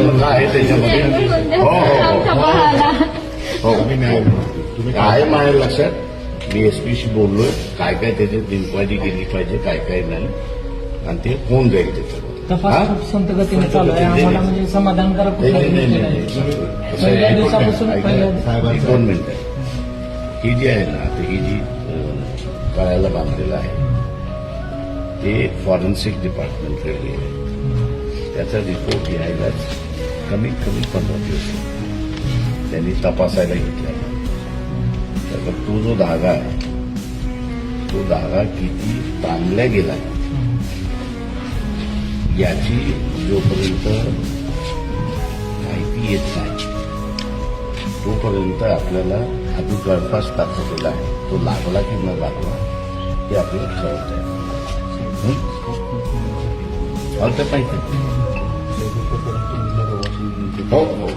संबंध आहे त्याच्यामध्ये. हो हो तुम्ही काय माझ्या लक्षात मी एसपीशी बोललोय, काय काय त्याच्यात इन्क्वायरी केली पाहिजे, काय काय नाही, आणि ते होऊन जाईल त्याच्यामध्ये. तपास खूप संत गतीने चालू आहे. आम्हाला म्हणजे समाधानकारक कुठला गोष्टी नाही. पहिल्या दिवसापासून एक 2 मिनिटं. ही जी आहे ना, ही जी गळ्याला बांधलेलं आहे ते फॉरेन्सिक डिपार्टमेंटकडे आहे. त्याचा रिपोर्ट यायलाच कमीत कमी 15 दिवस त्यांनी तपासायला घेतला. तर तो जो धागा आहे तो धागा किती ताणला गेला याची जोपर्यंत माहिती येत नाही तोपर्यंत आपल्याला आधी गळफास दाखवलेला आहे. तो लागला की न लागला हे आपल्याला कळत आहे. माहिती हो हो